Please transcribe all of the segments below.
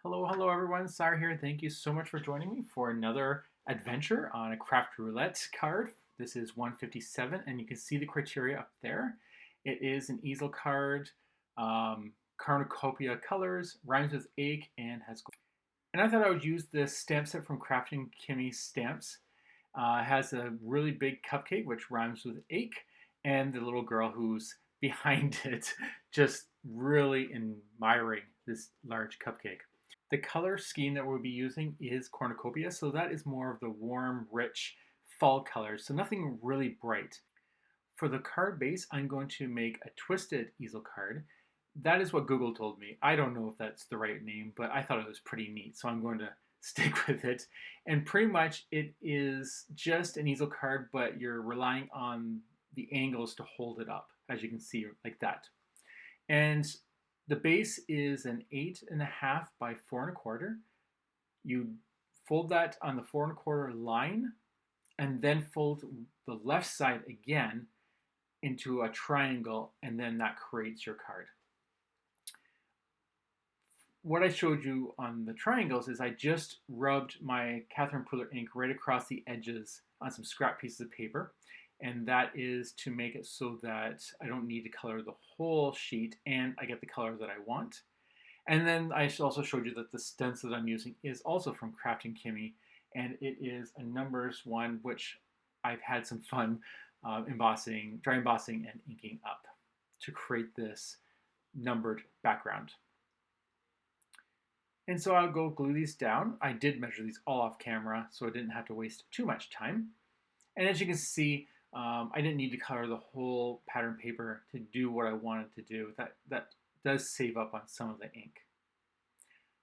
Hello everyone. Sarah here. Thank you so much for joining me for another adventure on a Craft Roulette card. This is 157, and you can see the criteria up there. It is an easel card, cornucopia colors, rhymes with ache, and has gold. And I thought I would use this stamp set from Kraft'n Kimmie Stamps. It has a really big cupcake, which rhymes with ache, and the little girl who's behind it, just really admiring this large cupcake. The color scheme that we'll be using is cornucopia, so that is more of the warm, rich fall colors, so nothing really bright. For the card base, I'm going to make a twisted easel card. That is what Google told me. I don't know if that's the right name, but I thought it was pretty neat, so I'm going to stick with it. And pretty much it is just an easel card, but you're relying on the angles to hold it up, as you can see, like that. And the base is an 8.5 by 4.25. You fold that on the 4.25 line and then fold the left side again into a triangle, and then that creates your card. What I showed you on the triangles is I just rubbed my Catherine Pooler ink right across the edges on some scrap pieces of paper, and that is to make it so that I don't need to color the whole sheet and I get the color that I want. And then I also showed you that the stencil that I'm using is also from Kraft'n Kimmie, and it is a numbers one, which I've had some fun embossing, dry embossing and inking up to create this numbered background. And so I'll go glue these down. I did measure these all off camera, so I didn't have to waste too much time. And as you can see, I didn't need to color the whole pattern paper to do what I wanted to do. That does save up on some of the ink.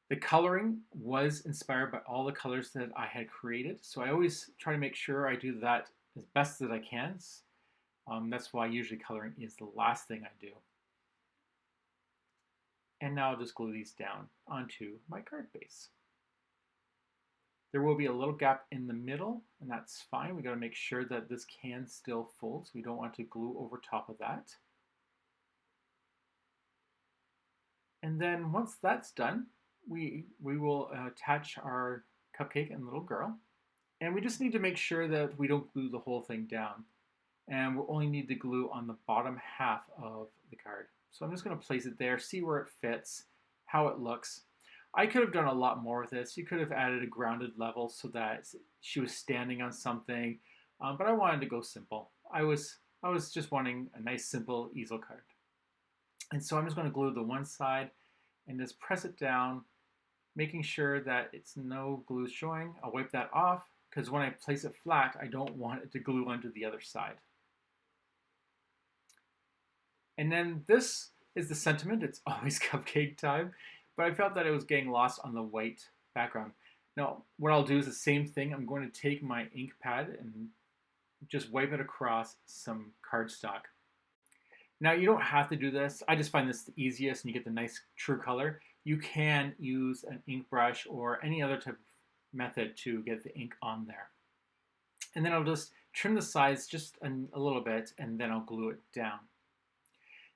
The coloring was inspired by all the colors that I had created, so I always try to make sure I do that as best as I can. That's why usually coloring is the last thing I do. And now I'll just glue these down onto my card base. There will be a little gap in the middle, and that's fine. We got to make sure that this can still fold, so we don't want to glue over top of that. And then once that's done, we will attach our cupcake and little girl. And we just need to make sure that we don't glue the whole thing down. And we'll only need to glue on the bottom half of the card. So I'm just going to place it there, see where it fits, how it looks. I could have done a lot more with this. You could have added a grounded level so that she was standing on something, but I wanted to go simple. I was just wanting a nice simple easel card. And so I'm just going to glue the one side and just press it down, making sure that it's no glue showing. I'll wipe that off because when I place it flat, I don't want it to glue onto the other side. And then this is the sentiment. It's always cupcake time, but I felt that it was getting lost on the white background. Now, what I'll do is the same thing. I'm going to take my ink pad and just wipe it across some cardstock. Now, you don't have to do this. I just find this the easiest and you get the nice true color. You can use an ink brush or any other type of method to get the ink on there. And then I'll just trim the sides just a little bit, and then I'll glue it down.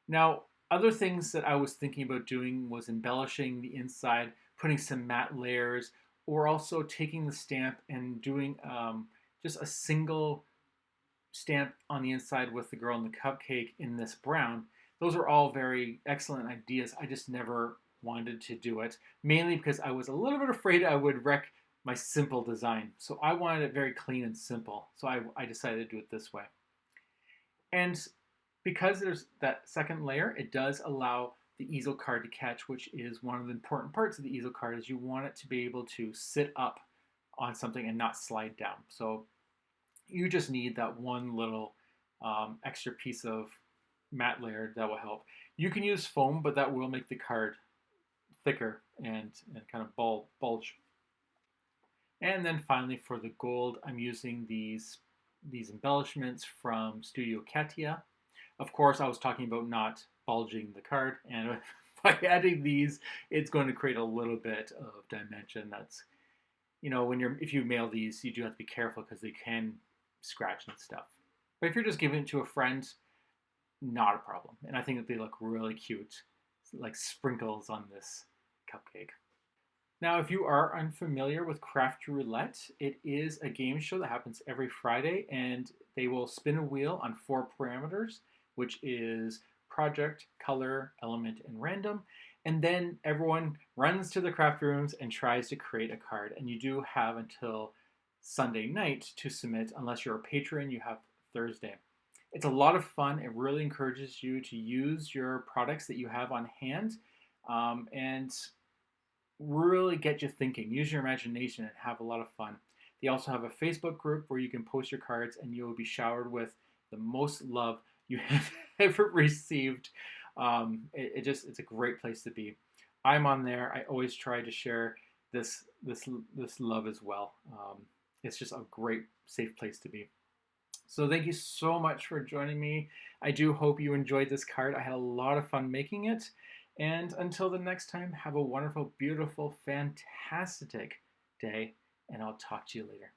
Now, other things that I was thinking about doing was embellishing the inside, putting some matte layers, or also taking the stamp and doing just a single stamp on the inside with the girl and the cupcake in this brown. Those are all very excellent ideas. I just never wanted to do it, mainly because I was a little bit afraid I would wreck my simple design. So I wanted it very clean and simple. So I decided to do it this way. And because there's that second layer, it does allow the easel card to catch, which is one of the important parts of the easel card, is you want it to be able to sit up on something and not slide down. So you just need that one little extra piece of matte layer that will help. You can use foam, but that will make the card thicker and kind of bulge. And then finally for the gold, I'm using these embellishments from Studio Katia. Of course, I was talking about not bulging the card, and by adding these, it's going to create a little bit of dimension. That's, if you mail these, you do have to be careful because they can scratch and stuff. But if you're just giving it to a friend, not a problem. And I think that they look really cute, like sprinkles on this cupcake. Now, if you are unfamiliar with Craft Roulette, it is a game show that happens every Friday, and they will spin a wheel on 4 parameters, which is project, color, element, and random. And then everyone runs to the craft rooms and tries to create a card. And you do have until Sunday night to submit. Unless you're a patron, you have Thursday. It's a lot of fun. It really encourages you to use your products that you have on hand, and really get you thinking. Use your imagination and have a lot of fun. They also have a Facebook group where you can post your cards and you will be showered with the most love you have ever received. It's a great place to be. I'm on there. I always try to share this love as well. It's just a great, safe place to be. So thank you so much for joining me. I do hope you enjoyed this card. I had a lot of fun making it. And until the next time, have a wonderful, beautiful, fantastic day, and I'll talk to you later.